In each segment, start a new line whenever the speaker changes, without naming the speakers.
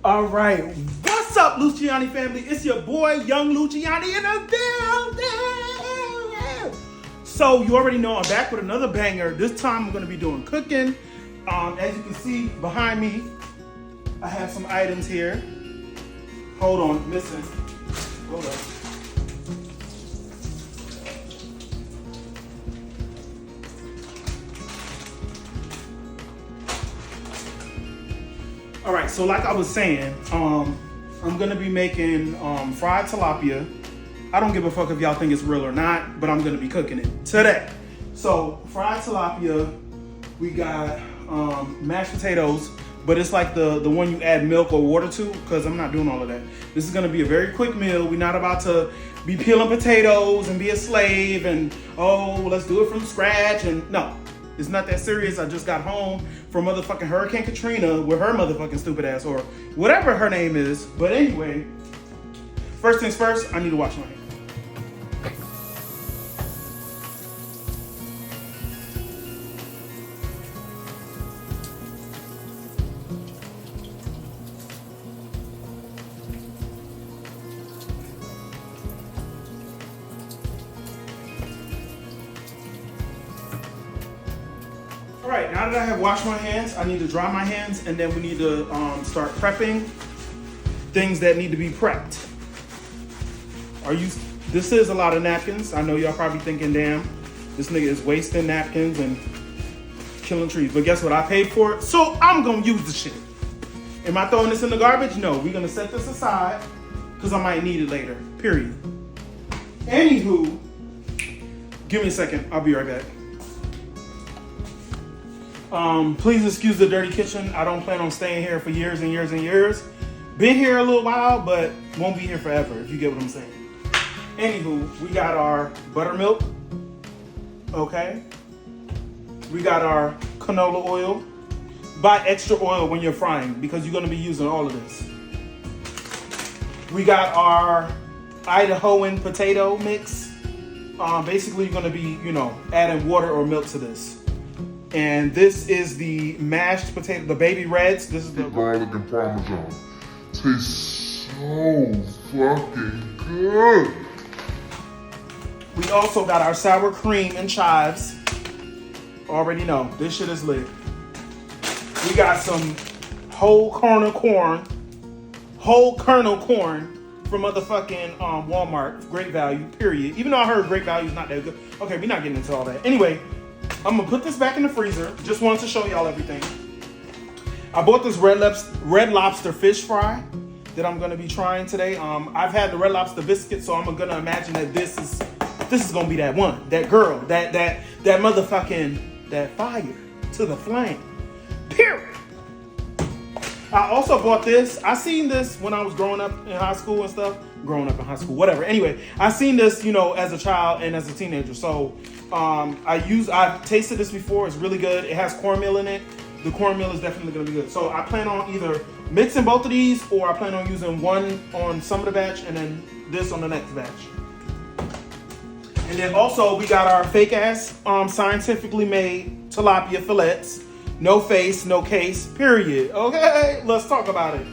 All right, what's up, Luciani family? It's your boy, Young Luciani, in the building. So you already know I'm back with another banger. This time I'm going to be doing cooking. As you can see behind me, I have some items here. Hold on, listen. Hold up. All right, so like I was saying, I'm gonna be making fried tilapia. I don't give a fuck if y'all think it's real or not, but I'm gonna be cooking it today. So fried tilapia, we got mashed potatoes, but it's like the one you add milk or water to, because I'm not doing all of that. This is gonna be a very quick meal. We're not about to be peeling potatoes and be a slave and, oh, let's do it from scratch. And no, it's not that serious. I just got home from motherfucking Hurricane Katrina with her motherfucking stupid ass, or whatever her name is. But anyway, first things first, I need to wash my hands. All right, now that I have washed my hands, I need to dry my hands, and then we need to start prepping things that need to be prepped. This is a lot of napkins. I know y'all probably thinking, damn, this nigga is wasting napkins and killing trees. But guess what? I paid for it, so I'm gonna use the shit. Am I throwing this in the garbage? No, we're gonna set this aside because I might need it later, period. Anywho, give me a second. I'll be right back. Please excuse the dirty kitchen. I don't plan on staying here for years and years and years. Been here a little while, but won't be here forever, if you get what I'm saying. Anywho, we got our buttermilk. Okay. We got our canola oil. Buy extra oil when you're frying because you're going to be using all of this. We got our Idahoan potato mix. Basically, you're going to be, adding water or milk to this. And this is the mashed potato, the baby reds. This is the
garlic and parmesan. Tastes so fucking good.
We also got our sour cream and chives. Already know, this shit is lit. We got some whole kernel corn from motherfucking Walmart. Great value, period. Even though I heard great value is not that good. Okay, we're not getting into all that. Anyway, I'm gonna put this back in the freezer. Just wanted to show y'all everything. I bought this red lobster fish fry that I'm gonna be trying today. I've had the red lobster biscuit, so I'm gonna imagine that this is gonna be that one, that girl, that motherfucking, that fire to the flame. Period. I also bought this. I seen this when I was growing up in high school and stuff. Whatever. Anyway, I seen this, as a child and as a teenager. So I've tasted this before. It's really good. It has cornmeal in it. The cornmeal is definitely gonna be good. So I plan on either mixing both of these, or I plan on using one on some of the batch and then this on the next batch. And then also we got our fake ass scientifically made tilapia fillets. No face, no case, period. Okay, let's talk about it.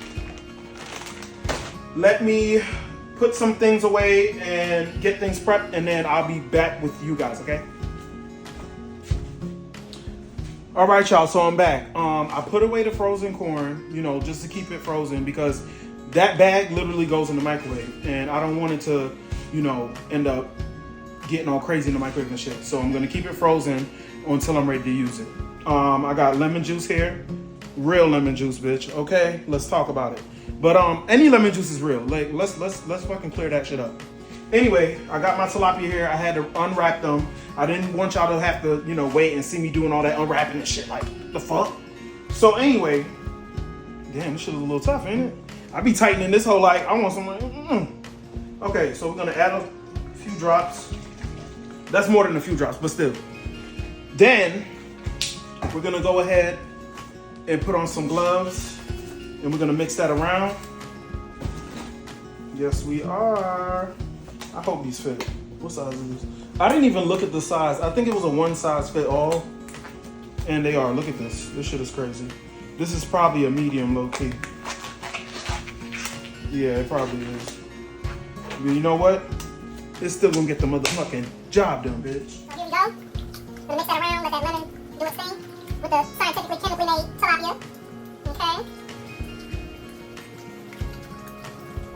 Let me put some things away and get things prepped, and then I'll be back with you guys, okay? All right, y'all, so I'm back. I put away the frozen corn, just to keep it frozen, because that bag literally goes in the microwave, and I don't want it to, end up getting all crazy in the microwave and shit. So I'm gonna keep it frozen until I'm ready to use it. I got lemon juice here. Real lemon juice, bitch. Okay, let's talk about it. But any lemon juice is real. Like, let's fucking clear that shit up. Anyway, I got my tilapia here. I had to unwrap them. I didn't want y'all to have to, wait and see me doing all that unwrapping and shit. Like, the fuck? So anyway, damn, this shit is a little tough, ain't it? I be tightening this whole, like, I want some, Okay, so we're gonna add a few drops. That's more than a few drops, but still. Then, we're gonna go ahead and put on some gloves, and we're gonna mix that around. Yes, we are. I hope these fit. What size is this? I didn't even look at the size. I think it was a one size fit all. And they are. Look at this. This shit is crazy. This is probably a medium low key. Yeah, it probably is. But you know what? It's still gonna get the motherfucking job done, bitch.
So here we go. Gonna mix that around, let that lemon do its thing with the scientifically chemically made tilapia. Okay.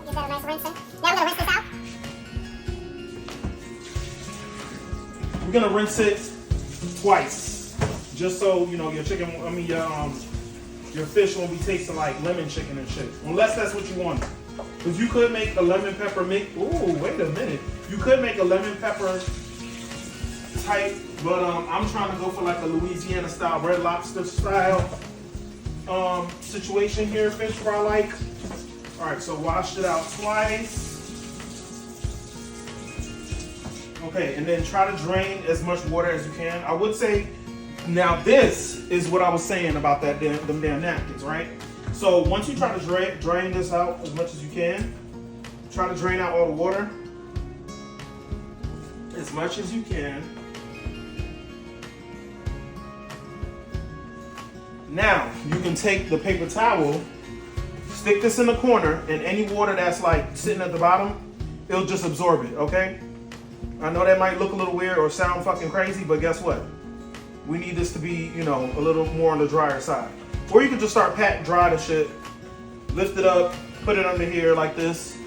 Give that a nice rinsing. Now we're gonna rinse this out.
We're gonna rinse it twice, just so you know your chicken. I mean your fish won't be tasting like lemon chicken and shit, unless that's what you want. Because you could make a lemon pepper mix. Ooh, wait a minute. You could make a lemon pepper type, but I'm trying to go for like a Louisiana style, Red Lobster style situation here, fish fry like. All right, so wash it out twice. Okay, and then try to drain as much water as you can. I would say, now this is what I was saying about them damn napkins, right? So once you try to drain this out as much as you can, try to drain out all the water as much as you can. Now, you can take the paper towel, stick this in the corner, and any water that's like sitting at the bottom, it'll just absorb it, okay? I know that might look a little weird or sound fucking crazy, but guess what? We need this to be, you know, a little more on the drier side. Or you can just start pat dry the shit, lift it up, put it under here like this.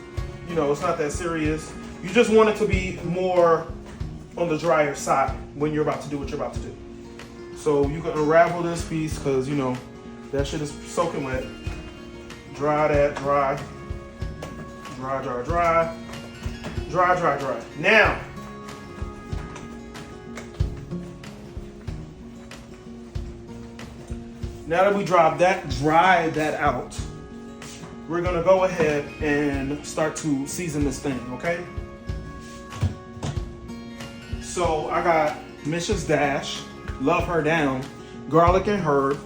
You know, it's not that serious. You just want it to be more on the drier side when you're about to do what you're about to do. So you can unravel this piece because, you know, that shit is soaking wet. Dry that, dry. Dry, dry, dry. Dry, dry, dry. Now, that we dry that out, we're gonna go ahead and start to season this thing, okay? So I got Mrs. Dash, love her down, garlic and herb.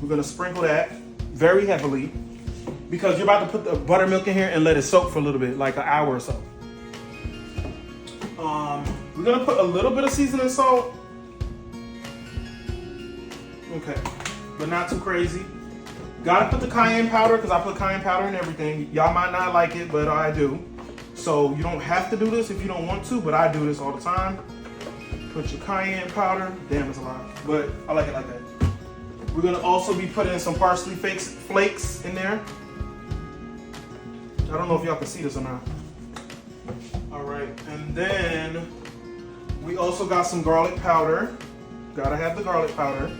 We're gonna sprinkle that very heavily because you're about to put the buttermilk in here and let it soak for a little bit, like an hour or so. We're gonna put a little bit of seasoning salt. Okay. But not too crazy. Gotta put the cayenne powder because I put cayenne powder in everything. Y'all might not like it, but I do. So you don't have to do this if you don't want to, but I do this all the time. Put your cayenne powder. Damn, it's a lot, but I like it like that. We're gonna also be putting some parsley flakes in there. I don't know if y'all can see this or not. All right, and then we also got some garlic powder. Gotta have the garlic powder.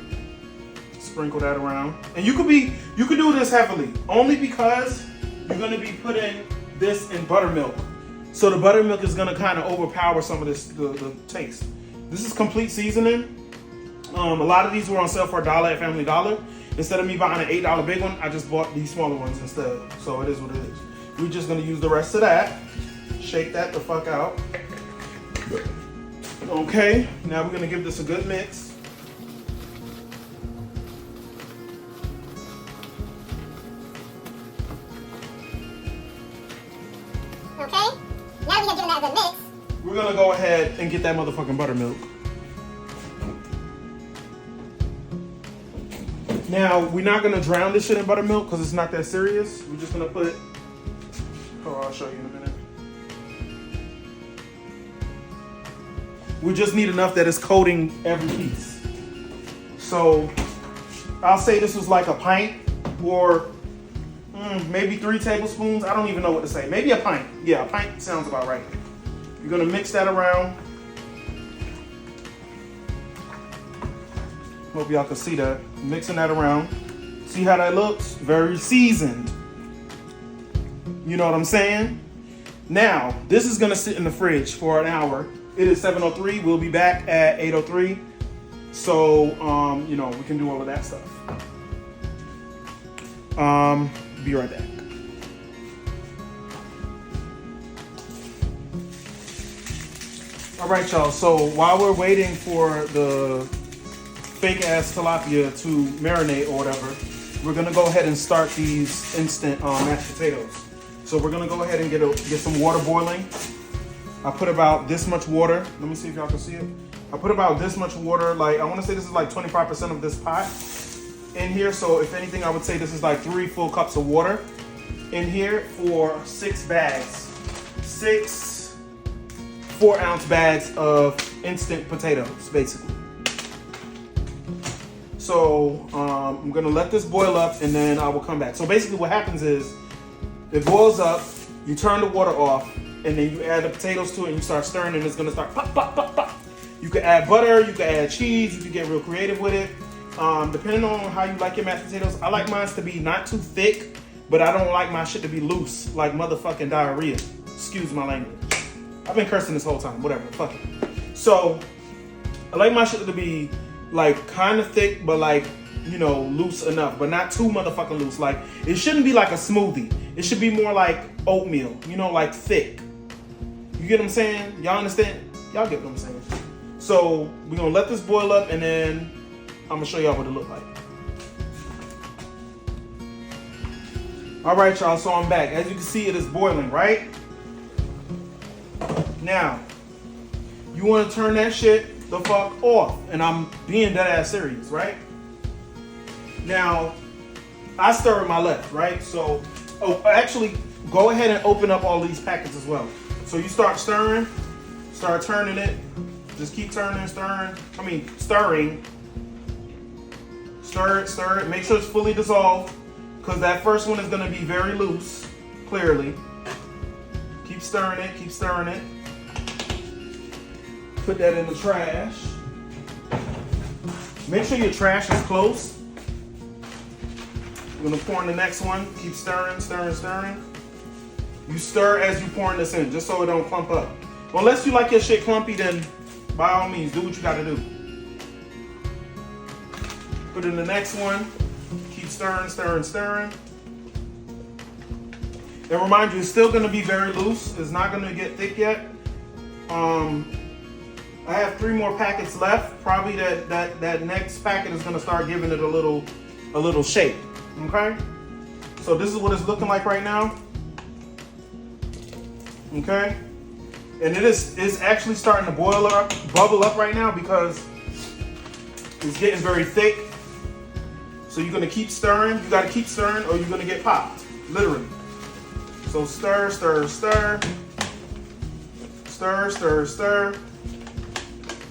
Sprinkle that around. And you could do this heavily, only because you're gonna be putting this in buttermilk. So the buttermilk is gonna kind of overpower some of this, the taste. This is complete seasoning. A lot of these were on sale for $1 at Family Dollar. Instead of me buying an $8 big one, I just bought these smaller ones instead. So it is what it is. We're just gonna use the rest of that. Shake that the fuck out. Okay, now we're gonna give this a good mix.
Okay, now that we have given that a good mix,
We're gonna go ahead and get that motherfucking buttermilk. Now, we're not gonna drown this shit in buttermilk because it's not that serious. We're just gonna put, I'll show you in a minute. We just need enough that it's coating every piece. So, I'll say this was like a pint or maybe 3 tablespoons. I don't even know what to say. Maybe a pint. Yeah, a pint sounds about right. You're gonna mix that around. Hope y'all can see that. Mixing that around. See how that looks? Very seasoned. You know what I'm saying? Now, this is gonna sit in the fridge for an hour. It is 7:03. We'll be back at 8:03. So, you know, we can do all of that stuff. Be right back. All right, y'all. So while we're waiting for the fake ass tilapia to marinate or whatever, we're gonna go ahead and start these instant mashed potatoes. So we're gonna go ahead and get some water boiling. I put about this much water. Let me see if y'all can see it. I put about this much water. Like, I want to say this is like 25% of this pot in here. So if anything, I would say this is like 3 full cups of water. in here for 6 bags. 6 4-ounce bags of instant potatoes, basically. So I'm gonna let this boil up and then I will come back. So basically what happens is, it boils up, you turn the water off, and then you add the potatoes to it and you start stirring and it's gonna start pop, pop, pop, pop. You can add butter, you can add cheese, you can get real creative with it. Depending on how you like your mashed potatoes, I like mine to be not too thick, but I don't like my shit to be loose, like motherfucking diarrhea. Excuse my language. I've been cursing this whole time, whatever, fuck it. So, I like my shit to be like kind of thick, but like, you know, loose enough, but not too motherfucking loose. Like, it shouldn't be like a smoothie. It should be more like oatmeal, you know, like thick. You get what I'm saying? Y'all understand? Y'all get what I'm saying? So, we're gonna let this boil up and then I'm gonna show y'all what it look like. All right, y'all, so I'm back. As you can see, it is boiling, right? Now, you wanna turn that shit the fuck off. And I'm being dead ass serious, right? Now, I stir with my left, right? So, actually, go ahead and open up all these packets as well. So you start stirring, start turning it. Just keep turning, stirring. Stir it. Make sure it's fully dissolved, because that first one is gonna be very loose, clearly. Keep stirring it, keep stirring it. Put that in the trash. Make sure your trash is close. I'm gonna pour in the next one. Keep stirring, stirring, stirring. You stir as you pouring this in, just so it don't clump up. Well, unless you like your shit clumpy, then by all means, do what you gotta do. Put in the next one. Keep stirring, stirring, stirring. And remind you, it's still gonna be very loose. It's not gonna get thick yet. I have 3 more packets left. Probably that next packet is gonna start giving it a little shape. Okay? So this is what it's looking like right now. Okay? And it's actually starting to bubble up right now because it's getting very thick. So you're gonna keep stirring. You gotta keep stirring or you're gonna get popped, literally. So stir, stir, stir. Stir, stir, stir.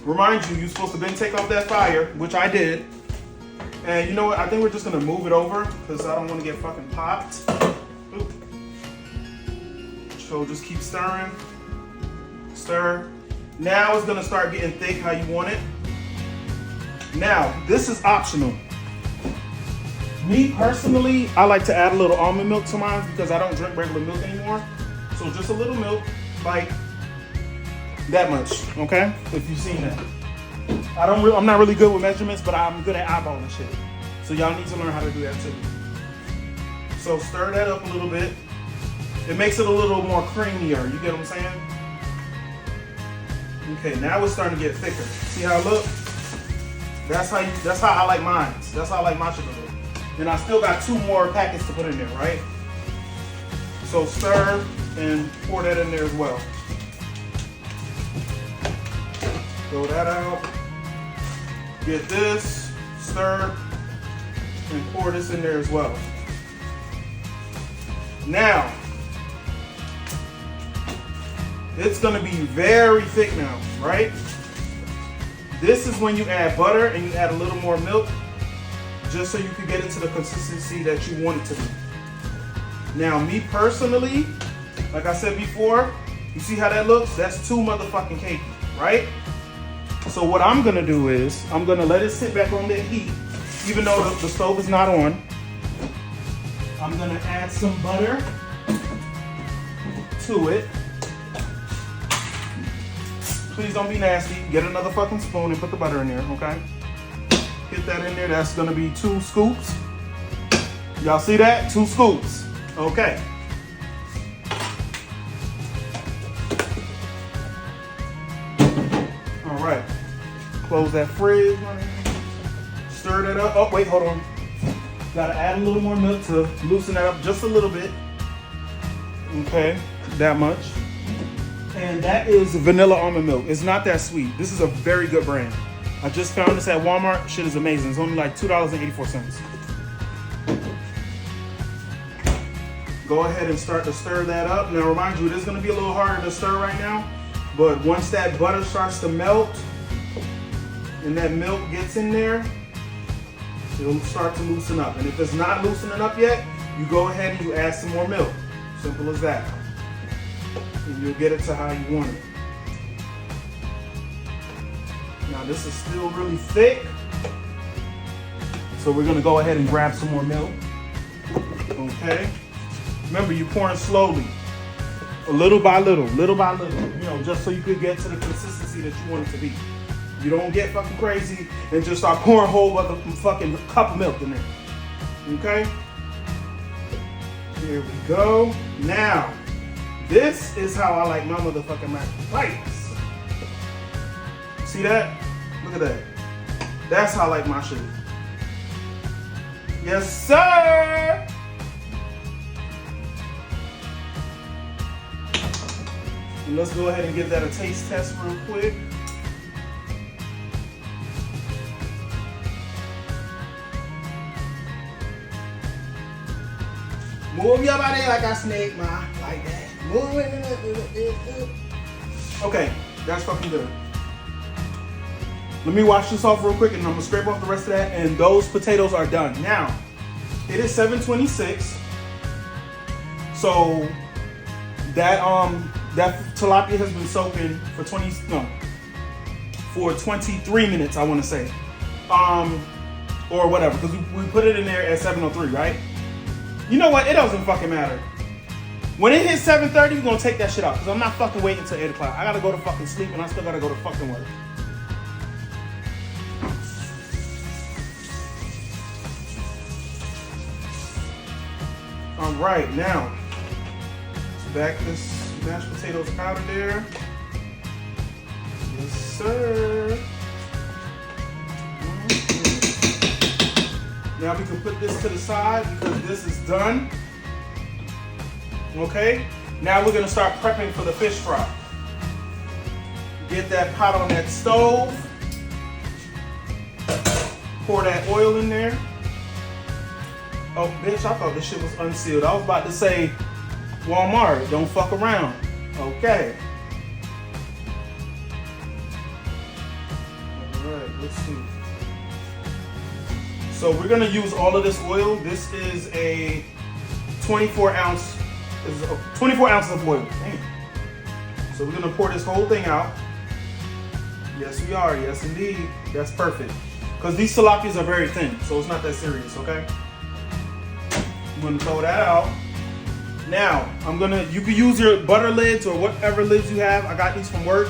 Remind you, you're supposed to then take off that fire, which I did. And you know what? I think we're just gonna move it over because I don't want to get fucking popped. Oop. So just keep stirring. Stir. Now it's gonna start getting thick how you want it. Now, this is optional. Me personally, I like to add a little almond milk to mine because I don't drink regular milk anymore. So just a little milk, like that much, okay? If you've seen that. I'm not really good with measurements, but I'm good at eyeballing shit. So y'all need to learn how to do that too. So stir that up a little bit. It makes it a little more creamier, you get what I'm saying? Okay, now it's starting to get thicker. See how it looks? That's how I like mine. That's how I like my shit to look. And I still got 2 more packets to put in there, right? So stir and pour that in there as well. Throw that out. Get this, stir, and pour this in there as well. Now, it's gonna be very thick now, right? This is when you add butter and you add a little more milk, just so you can get it to the consistency that you want it to be. Now, me personally, like I said before, you see how that looks? That's too motherfucking cakey, right? So what I'm gonna do is, I'm gonna let it sit back on that heat, even though the stove is not on. I'm gonna add some butter to it. Please don't be nasty. Get another fucking spoon and put the butter in there, okay? Get that in there. That's gonna be 2 scoops. Y'all see that? 2 scoops. Okay. All right. Close that fridge. Stir that up. Oh, wait, hold on. Gotta add a little more milk to loosen that up just a little bit. Okay, that much. And that is vanilla almond milk. It's not that sweet. This is a very good brand. I just found this at Walmart. Shit is amazing. It's only like $2.84. Go ahead and start to stir that up. Now remind you, it is gonna be a little harder to stir right now, but once that butter starts to melt and that milk gets in there, it'll start to loosen up. And if it's not loosening up yet, you go ahead and you add some more milk. Simple as that. And you'll get it to how you want it. Now this is still really thick, so we're gonna go ahead and grab some more milk. Okay. Remember, you're pouring slowly, little by little, you know, just so you could get to the consistency that you want it to be. You don't get fucking crazy and just start pouring a whole other fucking cup of milk in there. Okay? Here we go. Now, this is how I like my motherfucking mac and bites. See that? Look at that. That's how I like my shit. Yes, sir! And let's go ahead and give that a taste test real quick. Move your body like a snake, ma. Like that. Move it. Okay, that's fucking good. Let me wash this off real quick and I'm gonna scrape off the rest of that, and those potatoes are done. Now, it is 7:26. So that tilapia has been soaking for 23 minutes, I want to say, or whatever, because we put it in there at 7:03, right? You know what? It doesn't fucking matter. When it hits 7:30, we're gonna take that shit out, because I'm not fucking waiting until 8 o'clock. I gotta go to fucking sleep, and I still gotta go to fucking work. All right, now let's back this mashed potatoes out of there. Yes, sir. Now we can put this to the side because this is done. Okay, now we're gonna start prepping for the fish fry. Get that pot on that stove. Pour that oil in there. Oh, bitch, I thought this shit was unsealed. I was about to say, Walmart, don't fuck around. Okay. All right, let's see. So we're gonna use all of this oil. This is a 24 ounces of oil. Damn. So we're gonna pour this whole thing out. Yes, we are. Yes, indeed. That's perfect. Because these tilapias are very thin, so it's not that serious, okay? I'm gonna throw that out. Now, you can use your butter lids or whatever lids you have. I got these from work.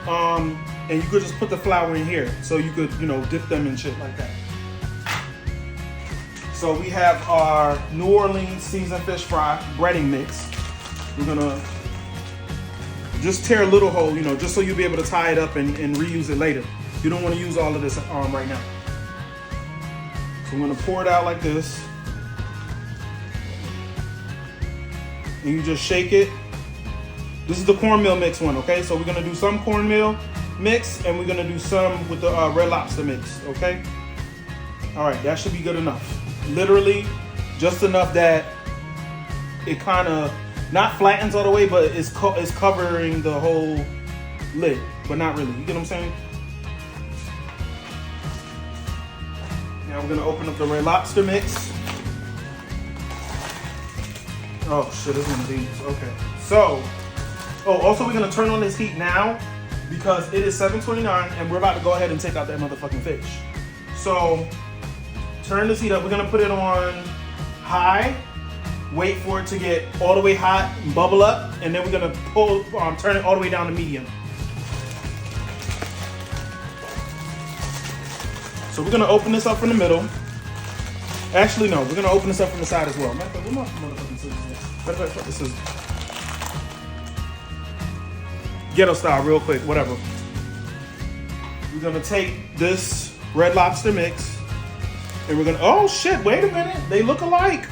And you could just put the flour in here. So you could, dip them in shit like that. So we have our New Orleans seasoned fish fry breading mix. We're gonna just tear a little hole, just so you'll be able to tie it up and reuse it later. You don't want to use all of this right now. So I'm gonna pour it out like this. And you just shake it. This is the cornmeal mix one, okay? So we're gonna do some cornmeal mix and we're gonna do some with the Red Lobster mix, okay? All right, that should be good enough. Literally just enough that it kind of not flattens all the way, but it's covering the whole lid, but not really. You get what I'm saying? Now we're gonna open up the Red Lobster mix. Oh shit, it's one of these. Okay. So, also we're gonna turn on this heat now because it is 7:29 and we're about to go ahead and take out that motherfucking fish. So, turn this heat up. We're gonna put it on high, wait for it to get all the way hot and bubble up, and then we're gonna turn it all the way down to medium. So we're gonna open this up from the middle. Actually, no, we're gonna open this up from the side as well. Matter of fact, this is ghetto style, real quick, whatever. We're gonna take this Red Lobster mix, and we're gonna. Oh shit! Wait a minute, they look alike.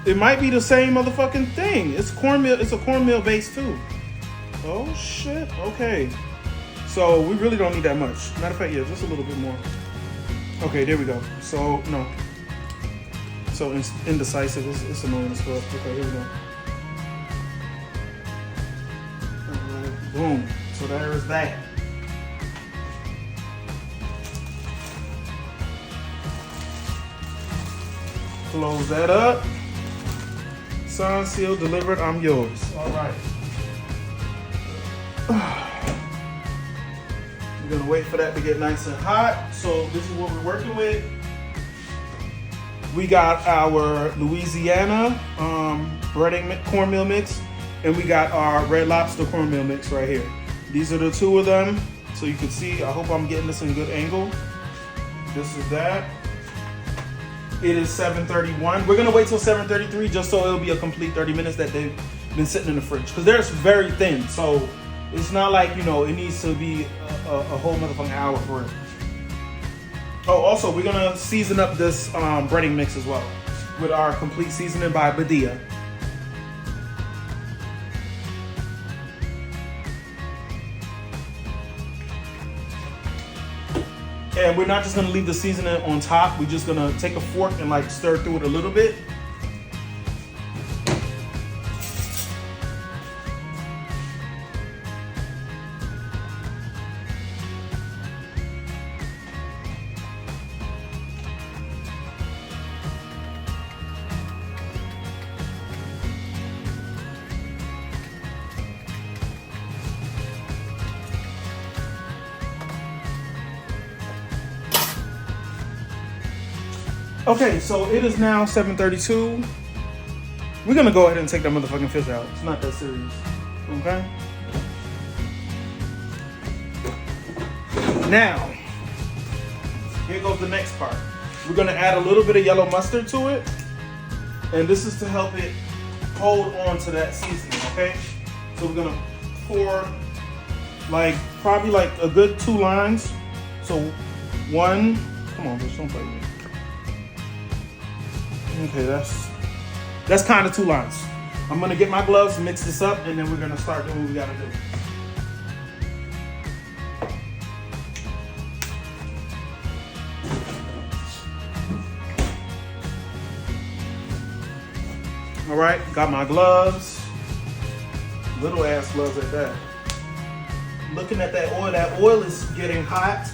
It might be the same motherfucking thing. It's cornmeal. It's a cornmeal base too. Oh shit. Okay. So we really don't need that much. Matter of fact, yeah, just a little bit more. Okay, there we go. So so indecisive. It's annoying as fuck. Okay, here we go. All right, boom. So there is that. Close that up. Signed, sealed, delivered. I'm yours. All right. We're gonna wait for that to get nice and hot. So this is what we're working with. We got our Louisiana cornmeal mix, and we got our Red Lobster cornmeal mix right here. These are the two of them, so you can see. I hope I'm getting this in a good angle. This is that. It is 7:31. We're gonna wait till 7:33 just so it'll be a complete 30 minutes that they've been sitting in the fridge, because they're very thin. So it's not like, you know, it needs to be a whole motherfucking hour for it. Oh, also, we're gonna season up this breading mix as well with our complete seasoning by Badia. And we're not just gonna leave the seasoning on top. We're just gonna take a fork and like stir through it a little bit. Okay, so it is now 7:32. We're gonna go ahead and take that motherfucking fish out. It's not that serious, okay? Now, here goes the next part. We're gonna add a little bit of yellow mustard to it, and this is to help it hold on to that seasoning, okay? So we're gonna pour probably like a good 2 lines. So one, come on, bitch, don't play with me. Okay, that's kind of 2 lines. I'm gonna get my gloves, mix this up, and then we're gonna start doing what we gotta do. All right, got my gloves. Little ass gloves at that. Looking at that oil is getting hot.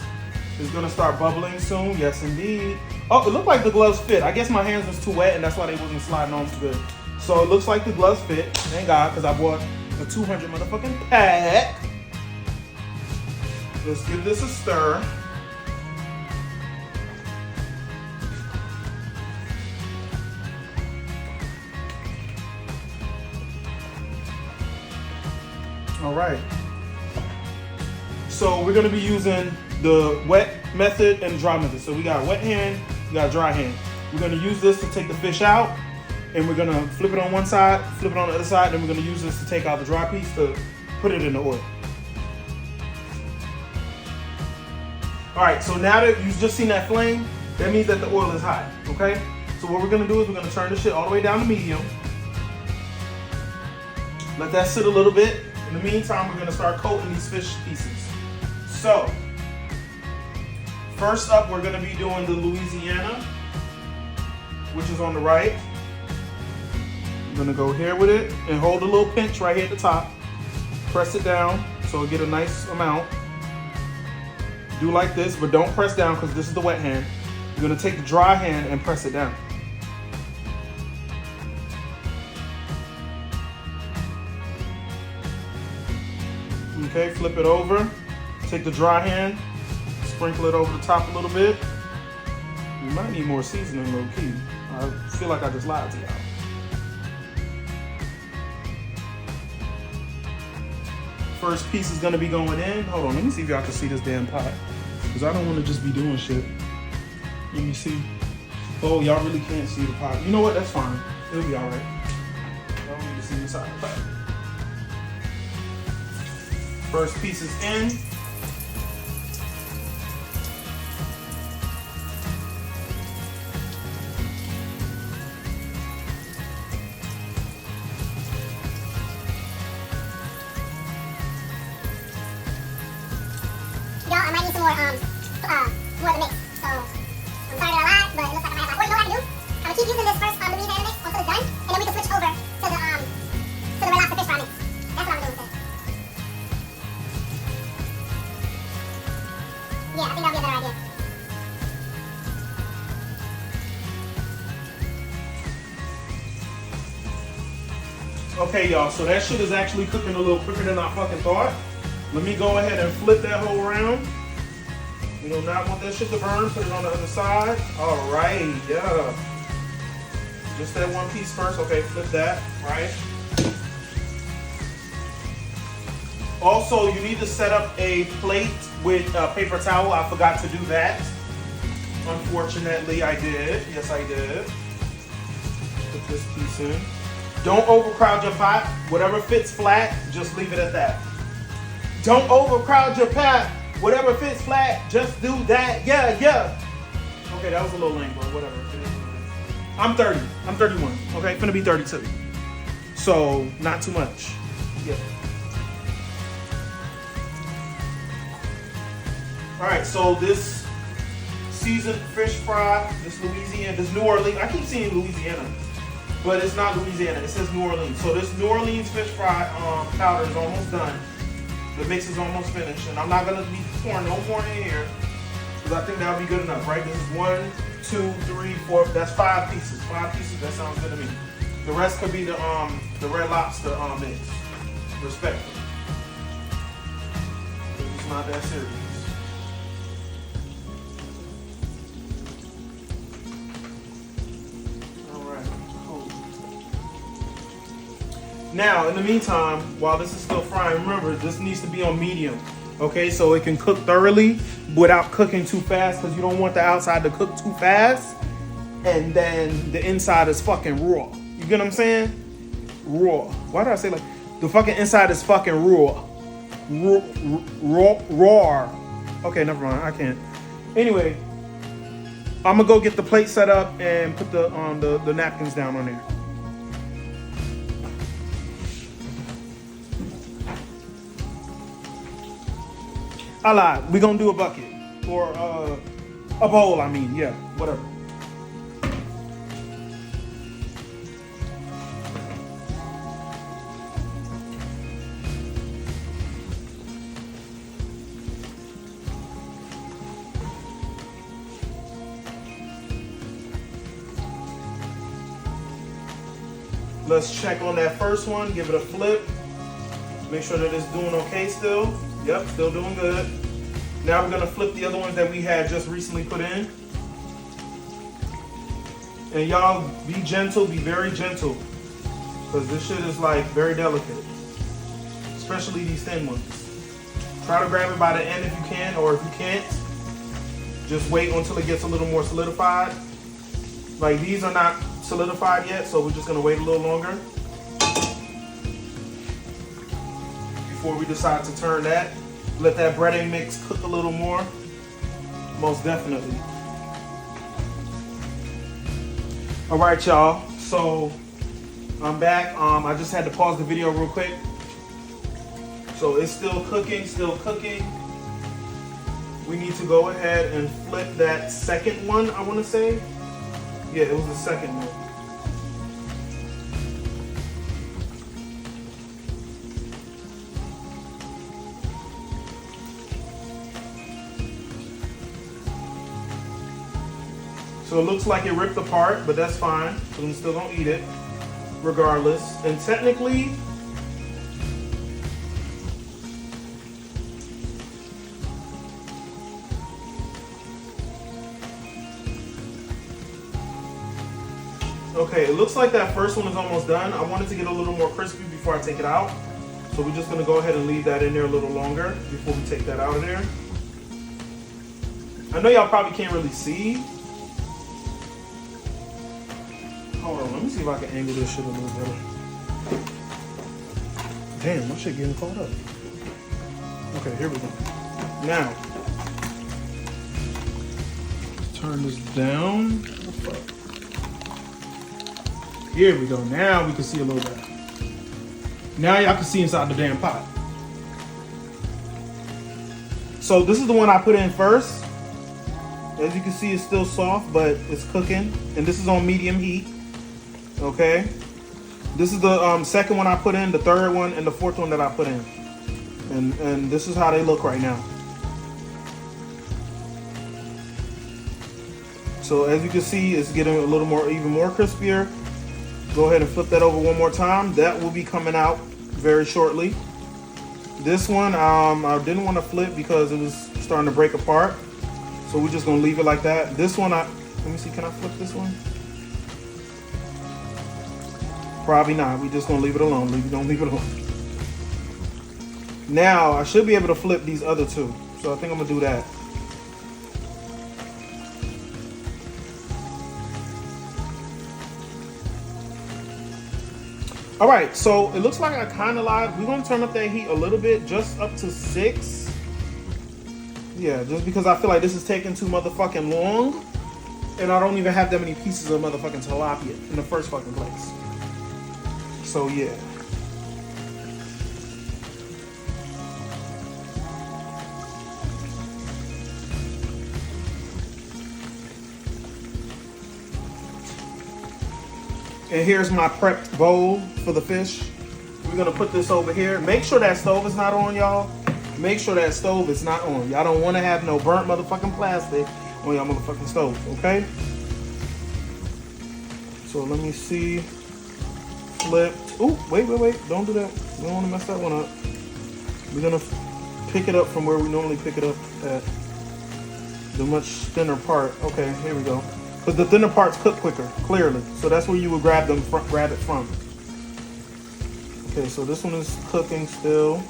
It's gonna start bubbling soon, yes indeed. Oh, it looked like the gloves fit. I guess my hands was too wet and that's why they wasn't sliding on too good. So it looks like the gloves fit, thank God, because I bought a 200 motherfucking pack. Let's give this a stir. All right. So we're gonna be using the wet method and dry method. So we got wet hand, we got dry hand. We're gonna use this to take the fish out, and we're gonna flip it on one side, flip it on the other side, and we're gonna use this to take out the dry piece to put it in the oil. All right, so now that you've just seen that flame, that means that the oil is hot, okay? So what we're gonna do is we're gonna turn this shit all the way down to medium. Let that sit a little bit. In the meantime, we're gonna start coating these fish pieces. So, first up, we're gonna be doing the Louisiana, which is on the right. I'm gonna go here with it and hold a little pinch right here at the top. Press it down so it get a nice amount. Do like this, but don't press down because this is the wet hand. You're gonna take the dry hand and press it down. Okay, flip it over. Take the dry hand, sprinkle it over the top a little bit. You might need more seasoning, low key. I feel like I just lied to y'all. First piece is gonna be going in. Hold on, let me see if y'all can see this damn pot. Because I don't wanna just be doing shit. Let me see. Oh, y'all really can't see the pot. You know what, that's fine. It'll be all right. Y'all need to see inside the pot. First piece is in.
Y'all, I might need some more of the mix. So I'm sorry that I lied, but it looks like I might have. Or you know what I can do? I'm gonna keep using this first Louisiana mix until it's done, and then we can switch over to the red lobster fish fry mix. That's what I'm doing with this. Yeah, I think that'll be a better idea.
Okay, y'all, so that shit is actually cooking a little quicker than I fucking thought. Let me go ahead and flip that whole around. We do not want that shit to burn. Put it on the other side. All right, yeah. Just that one piece first. Okay, flip that, right? Also, you need to set up a plate with a paper towel. I forgot to do that. Unfortunately, I did. Yes, I did. Put this piece in. Don't overcrowd your pot. Whatever fits flat, just leave it at that. Don't overcrowd your pot. Whatever fits flat, just do that. Yeah, yeah. Okay, that was a little lame, but whatever. I'm 30. I'm 31. Okay, finna be 32. So, not too much. Yeah. All right, so this seasoned fish fry, this Louisiana, this New Orleans, I keep seeing Louisiana, but it's not Louisiana, it says New Orleans. So this New Orleans fish fry powder is almost done. The mix is almost finished, and I'm not gonna be pouring no more in here, because I think that'll be good enough, right? This is 1, 2, 3, 4, that's 5 pieces. 5 pieces, that sounds good to me. The rest could be the red lobster mix, respectfully. It's not that serious. Now, in the meantime, while this is still frying, remember, this needs to be on medium, okay? So it can cook thoroughly without cooking too fast, because you don't want the outside to cook too fast, and then the inside is fucking raw. You get what I'm saying? Raw. Why did I say like, the fucking inside is fucking raw. Raw. Okay, never mind, I can't. Anyway, I'm gonna go get the plate set up and put the napkins down on there. I lied. We're gonna do a bucket or a bowl. I mean, yeah, whatever. Let's check on that first one. Give it a flip. Make sure that it's doing okay still. Yep, still doing good. Now we're gonna flip the other ones that we had just recently put in. And y'all be gentle, be very gentle. Because this shit is like very delicate. Especially these thin ones. Try to grab it by the end if you can, or if you can't, just wait until it gets a little more solidified. Like these are not solidified yet, so we're just gonna wait a little longer before we decide to turn that. Let that breading mix cook a little more. Most definitely. All right, y'all. So I'm back. I just had to pause the video real quick. So it's still cooking, still cooking. We need to go ahead and flip that second one, I want to say. Yeah, it was the second one. So it looks like it ripped apart, but that's fine, because I'm still gonna eat it, regardless. And technically, okay, it looks like that first one is almost done. I wanted to get a little more crispy before I take it out. So we're just gonna go ahead and leave that in there a little longer before we take that out of there. I know y'all probably can't really see. Hold on, let me see if I can angle this shit a little better. Damn, my shit getting caught up. Okay, here we go. Now, turn this down. Here we go. Now we can see a little better. Now y'all can see inside the damn pot. So this is the one I put in first. As you can see, it's still soft, but it's cooking. And this is on medium heat. Okay. This is the second one I put in, the third one, and the fourth one that I put in. And this is how they look right now. So as you can see, it's getting a little more, even more crispier. Go ahead and flip that over one more time. That will be coming out very shortly. This one, I didn't want to flip because it was starting to break apart. So we're just gonna leave it like that. This one, let me see, can I flip this one? Probably not. We're just gonna leave it alone. Don't leave it alone. Now, I should be able to flip these other two. So I think I'm gonna do that. All right, so it looks like I kind of lied. We're gonna turn up that heat a little bit, just up to 6. Yeah, just because I feel like this is taking too motherfucking long, and I don't even have that many pieces of motherfucking tilapia in the first fucking place. So yeah. And here's my prepped bowl for the fish. We're gonna put this over here. Make sure that stove is not on, y'all. Make sure that stove is not on. Y'all don't wanna have no burnt motherfucking plastic on y'all motherfucking stove, okay? So let me see. Flipped. Oh, wait. Don't do that. We don't wanna mess that one up. We're gonna pick it up from where we normally pick it up at. The much thinner part. Okay, here we go. But the thinner parts cook quicker, clearly. So that's where you would grab it from. Okay, so this one is cooking still.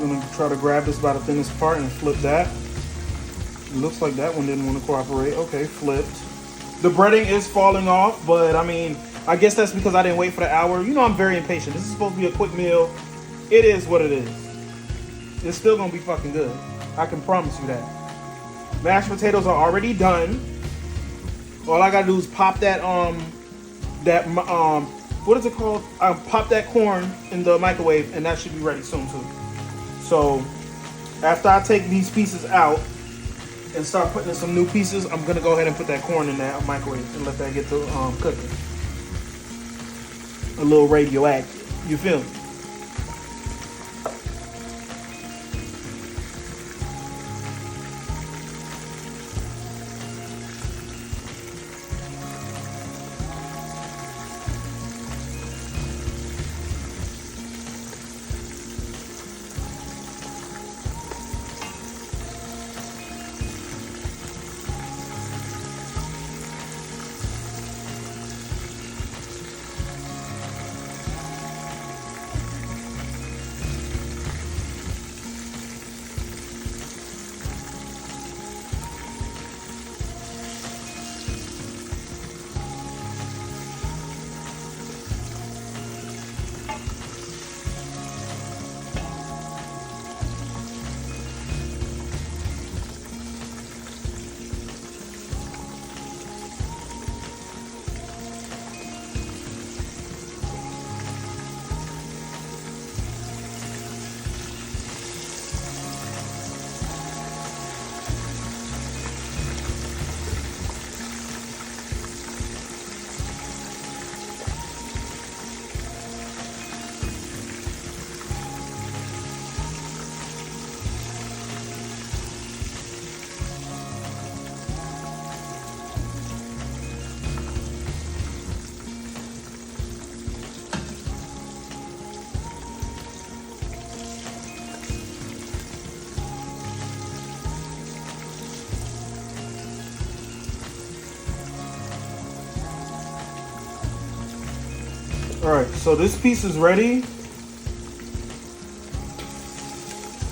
I'm gonna try to grab this by the thinnest part and flip that. It looks like that one didn't want to cooperate. Okay, flipped. The breading is falling off, but I mean, I guess that's because I didn't wait for the hour. You know, I'm very impatient. This is supposed to be a quick meal. It is what it is. It's still gonna be fucking good. I can promise you that. Mashed potatoes are already done. All I gotta do is pop that what is it called? Pop that corn in the microwave, and that should be ready soon too. So after I take these pieces out and start putting in some new pieces, I'm gonna go ahead and put that corn in that microwave and let that get to cooking. A little radioactive. You feel me? All right, so this piece is ready.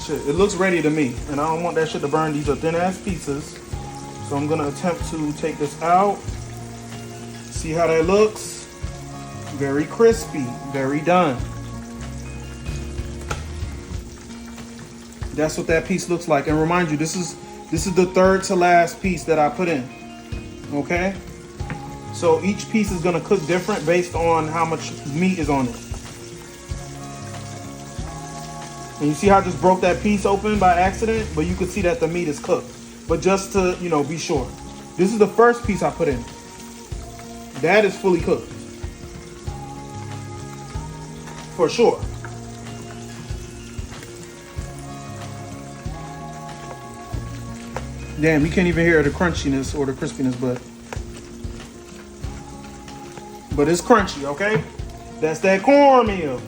Shit, it looks ready to me, and I don't want that shit to burn. These are thin ass pieces. So I'm gonna attempt to take this out See how that looks? Very crispy, very done. That's what that piece looks like. And remind you, this is the third to last piece that I put in. Okay? So each piece is gonna cook different based on how much meat is on it. And you see how I just broke that piece open by accident? But you can see that the meat is cooked. But just to, you know, be sure. This is the first piece I put in. That is fully cooked. For sure. Damn, you can't even hear the crunchiness or the crispiness, but it's crunchy, okay? That's that cornmeal.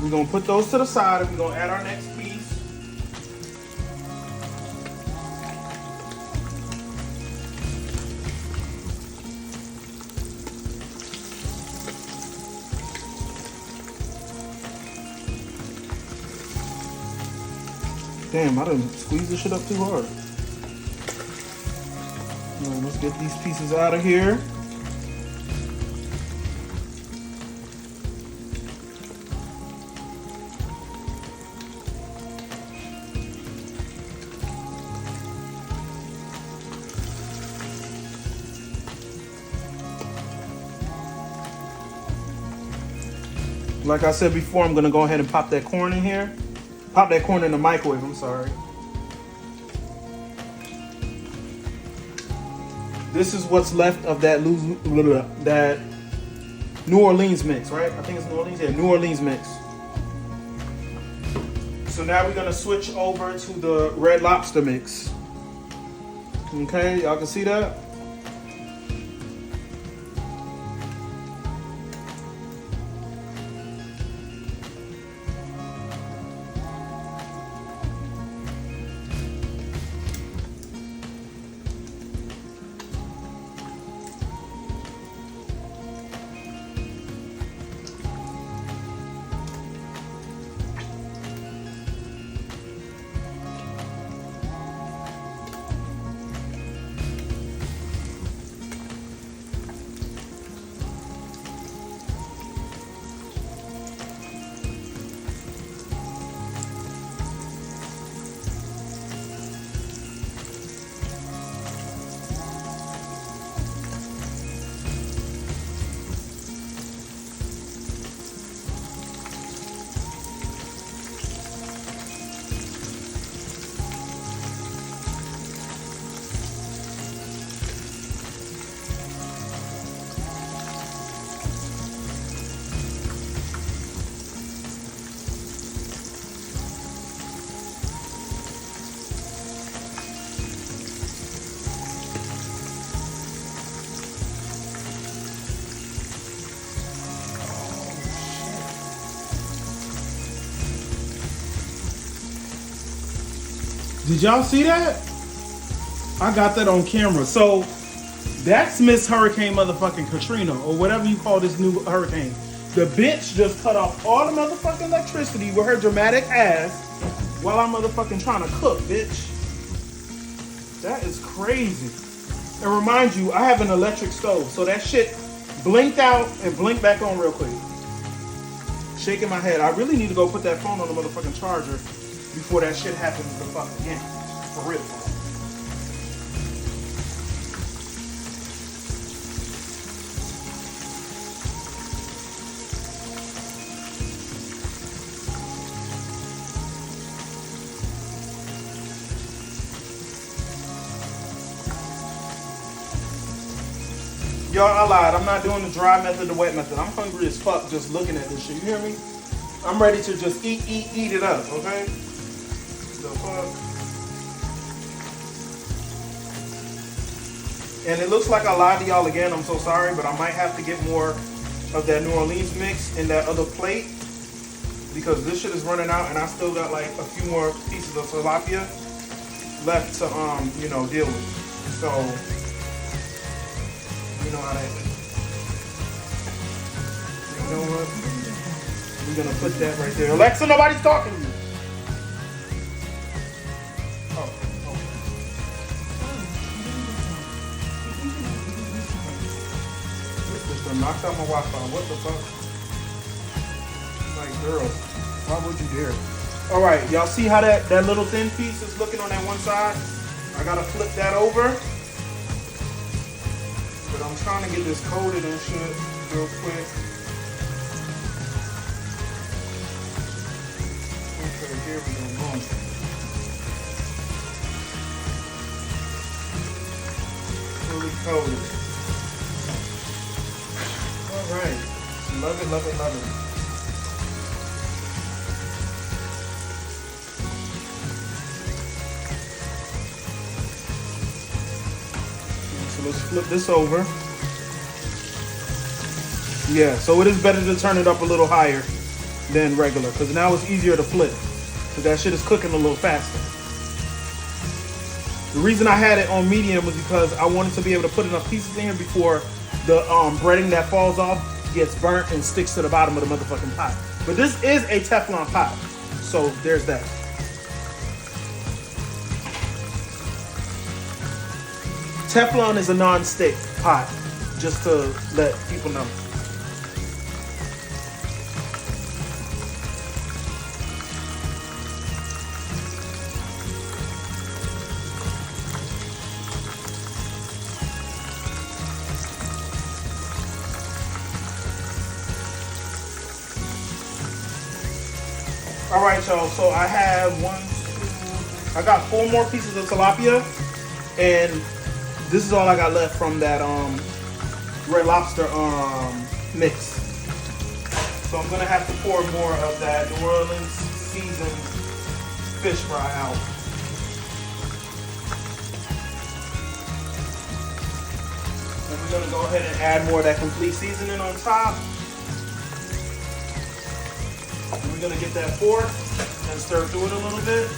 We're gonna put those to the side and we're gonna add our next piece. Damn, I done squeezed this shit up too hard. Right, let's get these pieces out of here. Like I said before, I'm gonna go ahead and pop that corn in here. Pop that corn in the microwave, I'm sorry. This is what's left of that New Orleans mix, right? I think it's New Orleans, yeah, New Orleans mix. So now we're gonna switch over to the Red Lobster mix. Okay, y'all can see that? Did y'all see that? I got that on camera. So that's Miss Hurricane motherfucking Katrina, or whatever you call this new hurricane. The bitch just cut off all the motherfucking electricity with her dramatic ass while I'm motherfucking trying to cook, bitch. That is crazy. And remind you, I have an electric stove, so that shit blinked out and blinked back on real quick. Shaking my head. I really need to go put that phone on the motherfucking charger before that shit happens the fuck again. For real. Y'all, I lied. I'm not doing the dry method, the wet method. I'm hungry as fuck just looking at this shit. You hear me? I'm ready to just eat it up, okay? The fuck? And it looks like I lied to y'all again. I'm so sorry, but I might have to get more of that New Orleans mix in that other plate because this shit is running out and I still got like a few more pieces of tilapia left to, you know, deal with. So, you know how that is. You know what? We're gonna put that right there. Alexa, nobody's talking to you. Oh. knocked out my Wi-Fi. What the fuck? Like, girl, why would you dare? All right, y'all see how that little thin piece is looking on that one side? I gotta flip that over. But I'm trying to get this coated and shit real quick. Okay, here we go. Boom. Fully coated. All right. Love it, love it, love it. So let's flip this over. Yeah, so it is better to turn it up a little higher than regular because now it's easier to flip because that shit is cooking a little faster. The reason I had it on medium was because I wanted to be able to put enough pieces in here before the breading that falls off gets burnt and sticks to the bottom of the motherfucking pot. But this is a Teflon pot, so there's that. Teflon is a non-stick pot, just to let people know. All right, y'all, so I have I got 4 more pieces of tilapia, and this is all I got left from that Red Lobster mix. So I'm gonna have to pour more of that New Orleans seasoned fish fry out. And we're gonna go ahead and add more of that complete seasoning on top. And we're gonna get that fork and stir through it a little bit.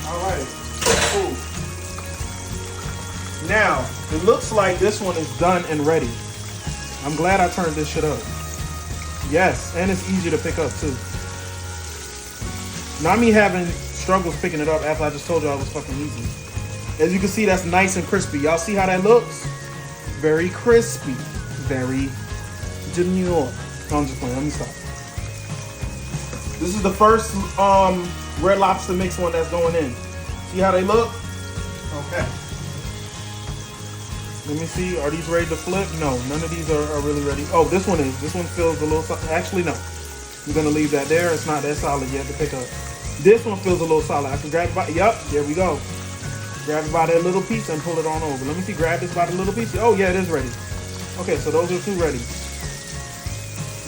Alright, cool. Now, it looks like this one is done and ready. I'm glad I turned this shit up. Yes, and it's easy to pick up too. Not me having struggles picking it up after I just told y'all it was fucking easy. As you can see, that's nice and crispy. Y'all see how that looks? Very crispy. Very demure. No, I'm just playing. Let me stop. This is the first Red Lobster mix one that's going in. See how they look? Okay. Let me see. Are these ready to flip? No, none of these are really ready. Oh, this one is. This one feels a little solid. Actually, no. I'm going to leave that there. It's not that solid yet to pick up. This one feels a little solid. I can grab it by, yep, there we go. Grab it by that little piece and pull it on over. Let me see, grab this by the little piece. Oh yeah, it is ready. Okay, so those are 2 ready.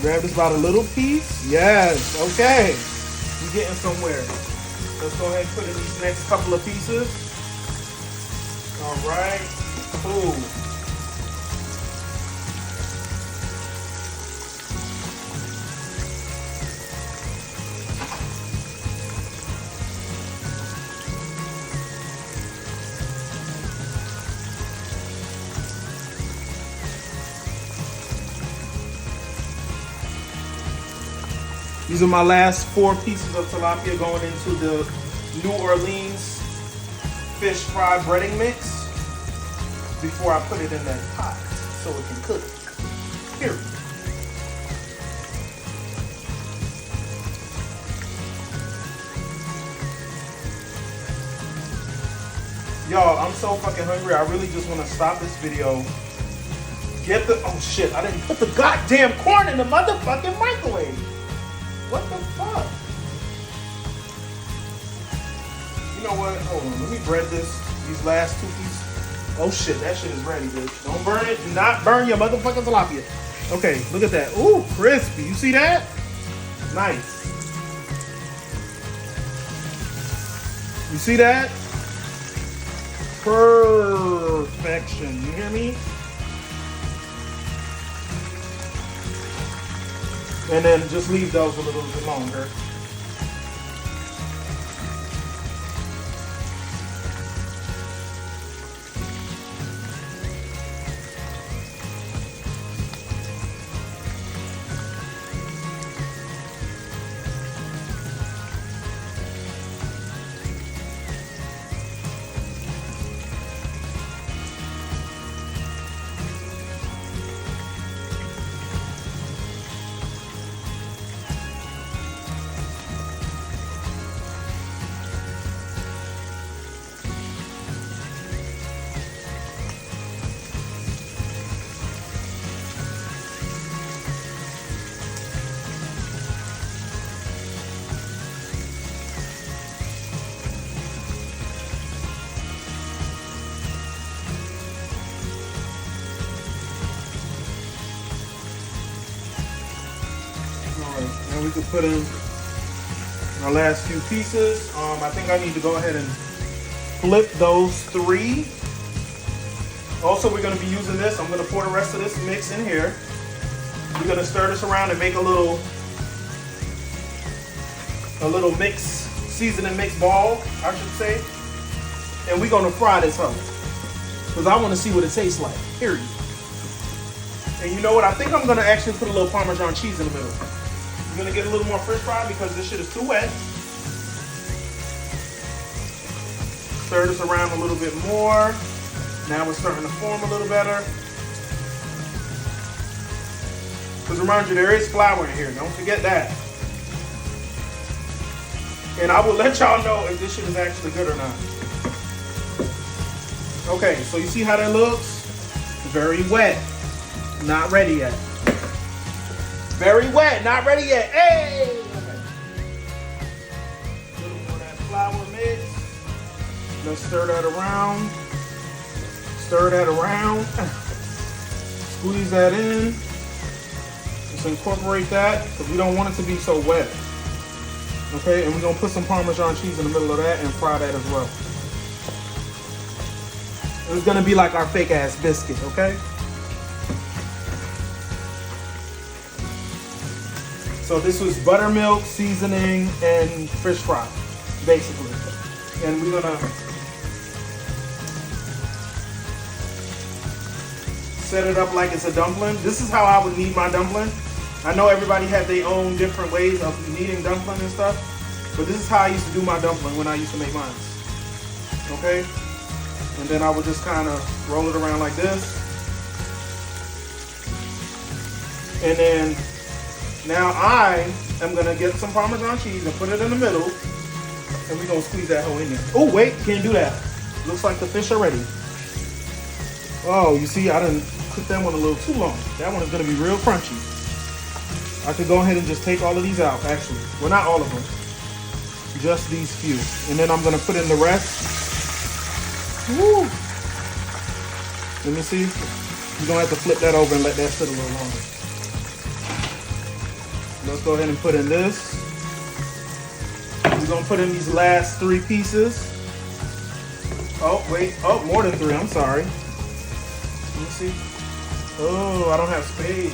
Grab this by the little piece. Yes, okay. We're getting somewhere. Let's go ahead and put in these next couple of pieces. All right, cool. These are my last 4 pieces of tilapia going into the New Orleans fish fry breading mix before I put it in that pot so it can cook. Here. Y'all, I'm so fucking hungry. I really just want to stop this video. Get the, oh shit, I didn't put the goddamn corn in the motherfucking microwave. What the fuck? You know what? Hold on. Let me bread these last 2 pieces. Oh shit, that shit is ready, bitch. Don't burn it. Do not burn your motherfucking tilapia. Okay, look at that. Ooh, crispy. You see that? Nice. You see that? Perfection. You hear me? And then just leave those a little bit longer. And we could put in our last few pieces. I think I need to go ahead and flip those 3. Also, we're going to be using this. I'm going to pour the rest of this mix in here. We're going to stir this around and make a little mix, seasoning mix ball, I should say. And we're going to fry this up because I want to see what it tastes like, period. And you know what? I think I'm going to actually put a little Parmesan cheese in the middle. I'm going to get a little more French fry because this shit is too wet. Stir this around a little bit more. Now we're starting to form a little better. Because remind you, there is flour in here. Don't forget that. And I will let y'all know if this shit is actually good or not. Okay, so you see how that looks? Very wet. Not ready yet. Very wet. Not ready yet. Hey! Okay. A little more of that flour mix. Let's stir that around. Stir that around. Squeeze that in. Just incorporate that because we don't want it to be so wet. Okay, and we're gonna put some Parmesan cheese in the middle of that and fry that as well. It's gonna be like our fake ass biscuit, okay? So this was buttermilk, seasoning, and fish fry, basically. And we're gonna set it up like it's a dumpling. This is how I would knead my dumpling. I know everybody had their own different ways of kneading dumpling and stuff, but this is how I used to do my dumpling when I used to make mine. Okay? And then I would just kind of roll it around like this. And then now I am gonna get some Parmesan cheese and put it in the middle, and we're gonna squeeze that whole in there. Oh wait, can't do that. Looks like the fish already. Oh, you see, I didn't cook that one a little too long. That one is gonna be real crunchy. I could go ahead and just take all of these out, actually. Well, not all of them, just these few. And then I'm gonna put in the rest. Woo! Let me see. You're gonna have to flip that over and let that sit a little longer. Let's go ahead and put in this. We're gonna put in these last 3 pieces. Oh, wait. Oh, more than 3. I'm sorry. Let me see. Oh, I don't have space.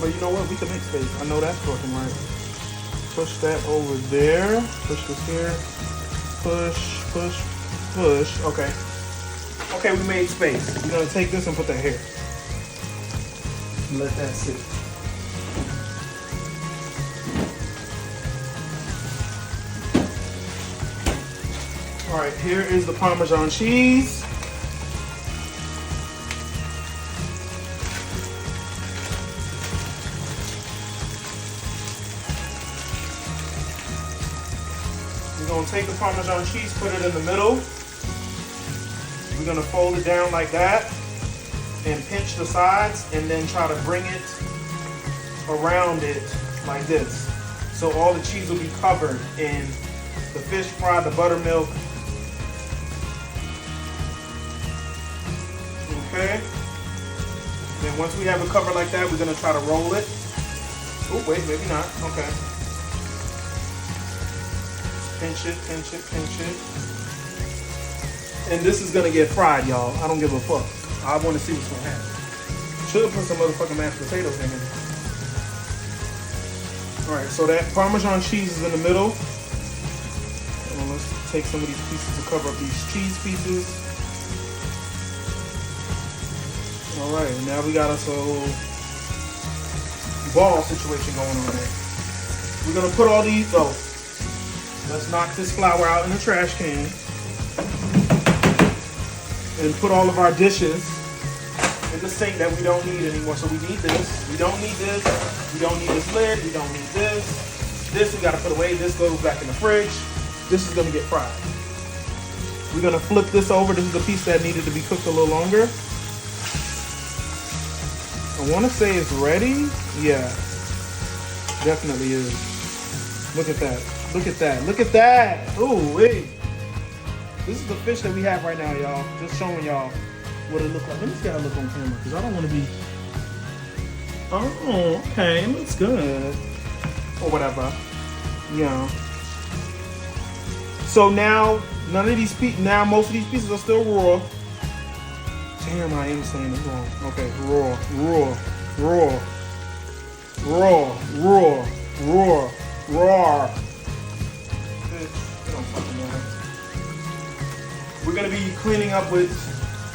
But you know what? We can make space. I know that's working right. Push that over there. Push this here. Push, push, push. Okay. Okay, we made space. We're gonna take this and put that here. Let that sit. All right, here is the Parmesan cheese. We're gonna take the Parmesan cheese, put it in the middle. We're gonna fold it down like that and pinch the sides and then try to bring it around it like this. So all the cheese will be covered in the fish fry, the buttermilk. Okay. Then once we have it covered like that, we're gonna try to roll it. Oh wait, maybe not. Okay. Pinch it, pinch it, pinch it. And this is gonna get fried, y'all. I don't give a fuck. I wanna see what's gonna happen. Should have put some motherfucking mashed potatoes in here. Alright, so that Parmesan cheese is in the middle. Let's take some of these pieces to cover up these cheese pieces. Alright, now we got us a little ball situation going on there. We're gonna put all these, let's knock this flour out in the trash can. And put all of our dishes in the sink that we don't need anymore. So we need this, we don't need this, we don't need this lid, we don't need this. This we gotta put away, this goes back in the fridge. This is gonna get fried. We're gonna flip this over. This is the piece that needed to be cooked a little longer. I wanna say it's ready. Yeah, definitely is. Look at that, look at that, look at that. Ooh, wait. This is the fish that we have right now, y'all. Just showing y'all what it looks like. Let me see how it looks on camera, because I don't want to be... Oh, okay, it looks good. or whatever. Yeah. So now none of these now most of these pieces are still raw. Damn, I am saying it wrong. Okay, raw. It don't fucking matter. We're gonna be cleaning up with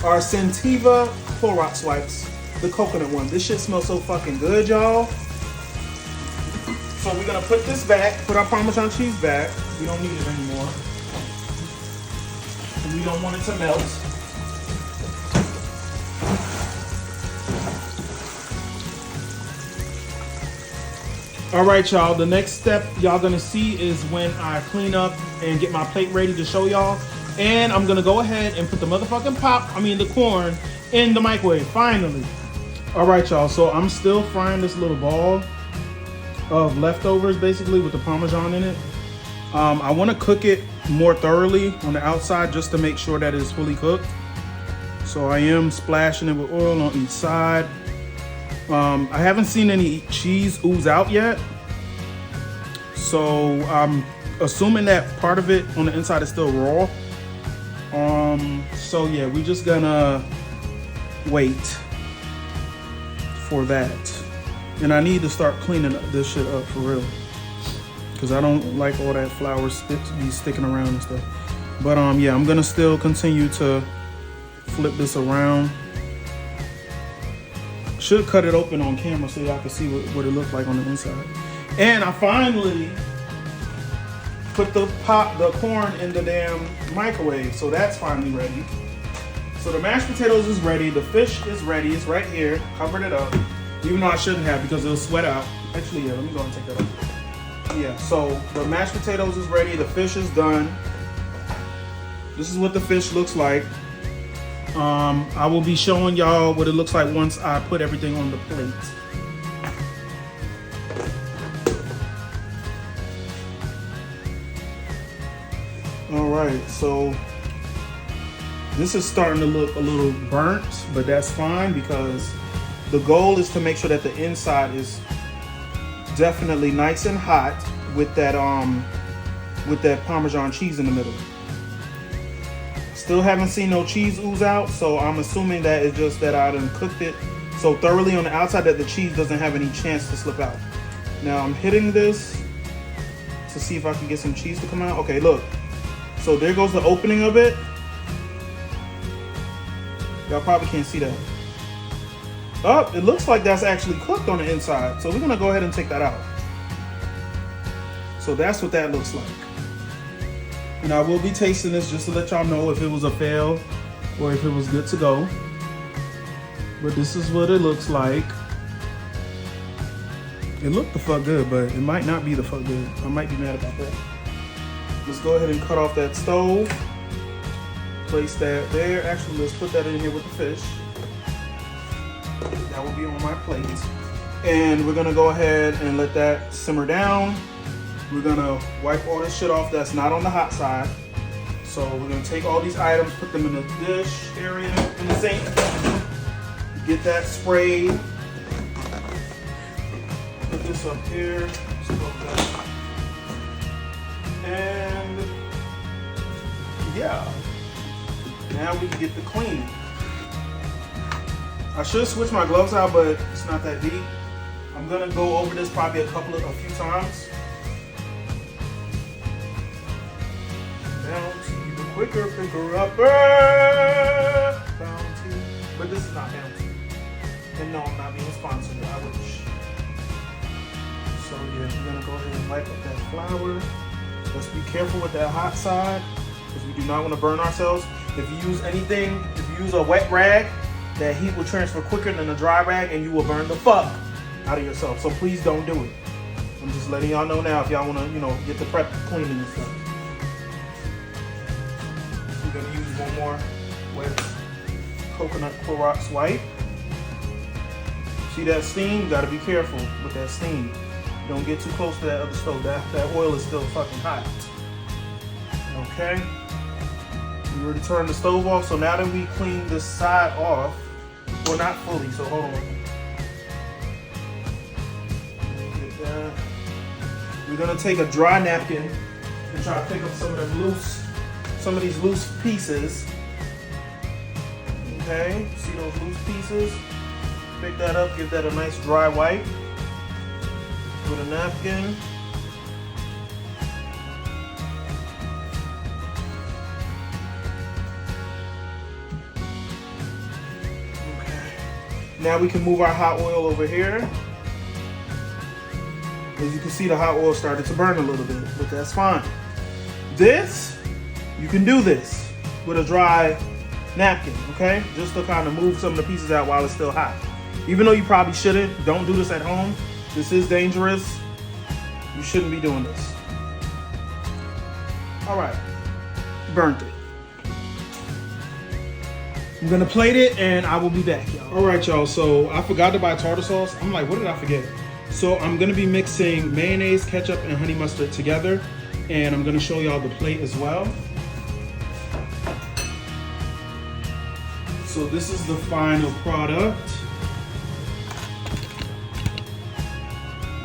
our Sentiva Clorox wipes, the coconut one. This shit smells so fucking good, y'all. So we're gonna put this back, put our Parmesan cheese back. We don't need it anymore. We don't want it to melt. All right, y'all, the next step y'all gonna see is when I clean up and get my plate ready to show y'all. And I'm gonna go ahead and put the motherfucking the corn in the microwave, finally. All right, y'all, so I'm still frying this little ball of leftovers, basically, with the Parmesan in it. I wanna cook it more thoroughly on the outside just to make sure that it's fully cooked. So I am splashing it with oil on each side. I haven't seen any cheese ooze out yet. So I'm assuming that part of it on the inside is still raw. So yeah, we're just gonna wait for that. And I need to start cleaning this shit up for real, because I don't like all that flour be sticking around and stuff. But yeah, I'm gonna still continue to flip this around. Should cut it open on camera so y'all can see what it looks like on the inside. And I finally put the corn in the damn microwave, so that's finally ready. So the mashed potatoes is ready, the fish is ready, it's right here, covered it up. Even though I shouldn't have, because it'll sweat out. Actually, yeah, let me go and take that off. Yeah, so the mashed potatoes is ready, the fish is done. This is what the fish looks like. I will be showing y'all what it looks like once I put everything on the plate. All right, so this is starting to look a little burnt, but that's fine because the goal is to make sure that the inside is definitely nice and hot with that Parmesan cheese in the middle. Still haven't seen no cheese ooze out, so I'm assuming that it's just that I done cooked it so thoroughly on the outside that the cheese doesn't have any chance to slip out. Now I'm hitting this to see if I can get some cheese to come out. Okay, look. So there goes the opening of it. Y'all probably can't see that. Oh, it looks like that's actually cooked on the inside. So we're gonna go ahead and take that out. So that's what that looks like. And I will be tasting this just to let y'all know if it was a fail or if it was good to go. But this is what it looks like. It looked the fuck good, but it might not be the fuck good. I might be mad about that. Let's go ahead and cut off that stove. Place that there. Actually, let's put that in here with the fish. That will be on my plate. And we're gonna go ahead and let that simmer down. We're gonna wipe all this shit off that's not on the hot side. So we're gonna take all these items, put them in the dish area in the sink. Get that sprayed. Put this up here. And yeah, now we can get the cleaning. I should switch my gloves out, but it's not that deep. I'm gonna go over this probably a few times. Bounty, the quicker picker upper. Bounty, but this is not Bounty. And no, I'm not being sponsored. I wish. So yeah, we're gonna go ahead and wipe up that flour. Let's be careful with that hot side because we do not want to burn ourselves. If you use anything, if you use a wet rag, that heat will transfer quicker than a dry rag and you will burn the fuck out of yourself. So please don't do it. I'm just letting y'all know now if y'all want to, get the prep cleaning and stuff. We're going to use one more wet coconut Clorox wipe. See that steam? You got to be careful with that steam. Don't get too close to that other stove. That oil is still fucking hot. Okay. We already turned the stove off, so now that we cleaned this side off, well, not fully, so hold on. Get that. We're gonna take a dry napkin and try to pick up some of these loose pieces. Okay, see those loose pieces? Pick that up, give that a nice dry wipe with a napkin. Now we can move our hot oil over here. As you can see, the hot oil started to burn a little bit, but that's fine. This, you can do this with a dry napkin, okay? Just to kind of move some of the pieces out while it's still hot. Even though you probably shouldn't, don't do this at home. This is dangerous. You shouldn't be doing this. All right, burnt it. I'm gonna plate it and I will be back, y'all. All right, y'all, so I forgot to buy tartar sauce. I'm like, what did I forget? So I'm gonna be mixing mayonnaise, ketchup, and honey mustard together. And I'm gonna show y'all the plate as well. So this is the final product.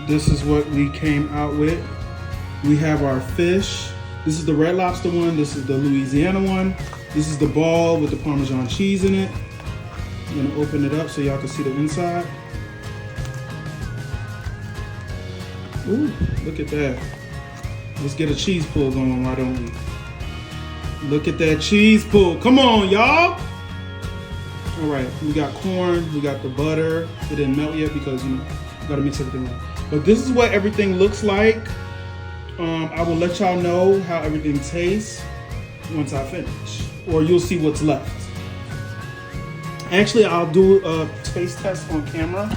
This is what we came out with. We have our fish. This is the Red Lobster one. This is the Louisiana one. This is the ball with the Parmesan cheese in it. I'm gonna open it up so y'all can see the inside. Ooh, look at that. Let's get a cheese pull going, why don't we? Look at that cheese pull. Come on, y'all. All right, we got corn, we got the butter. It didn't melt yet because, you know, gotta mix everything up. But this is what everything looks like. I will let y'all know how everything tastes once I finish, or you'll see what's left. Actually, I'll do a taste test on camera.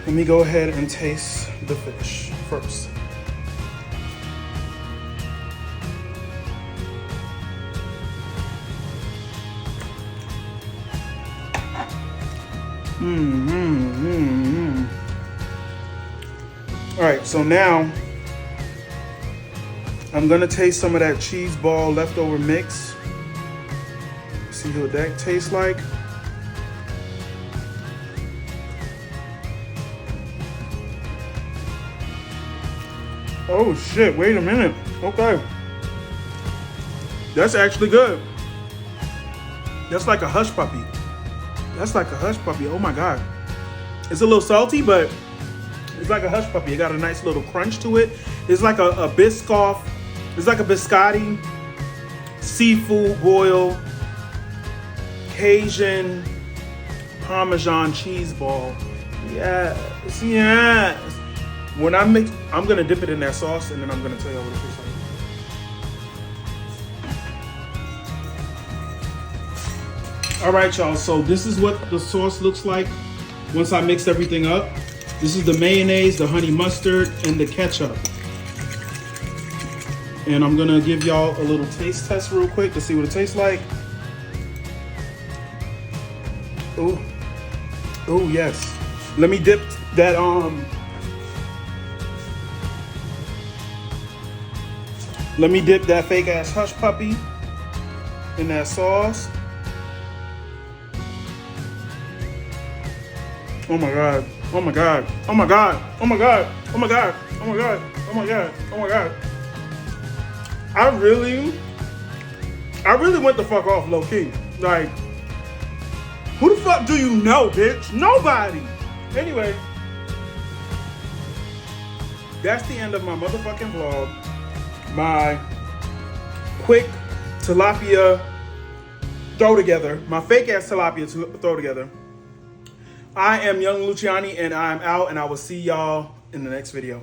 Let me go ahead and taste the fish first. All right, so now I'm gonna taste some of that cheese ball leftover mix. See what that tastes like. Oh shit, wait a minute. Okay. That's actually good. That's like a hush puppy. That's like a hush puppy. Oh my God. It's a little salty, but it's like a hush puppy. It got a nice little crunch to it. It's like a Biscoff. It's like a biscotti, seafood boil, Cajun Parmesan cheese ball. Yes, yes. When I mix, I'm gonna dip it in that sauce and then I'm gonna tell you what it tastes like. All right, y'all, so this is what the sauce looks like once I mixed everything up. This is the mayonnaise, the honey mustard, and the ketchup. And I'm gonna give y'all a little taste test real quick to see what it tastes like. Ooh, ooh, yes. Let me dip that, let me dip that fake ass hush puppy in that sauce. Oh my God, oh my God, oh my God, oh my God, oh my God, oh my God, oh my God, oh my God. I really went the fuck off low key. Like, who the fuck do you know, bitch? Nobody. Anyway, that's the end of my motherfucking vlog. My quick tilapia throw together, my fake ass tilapia throw together. I am Young Luciani and I'm out, and I will see y'all in the next video.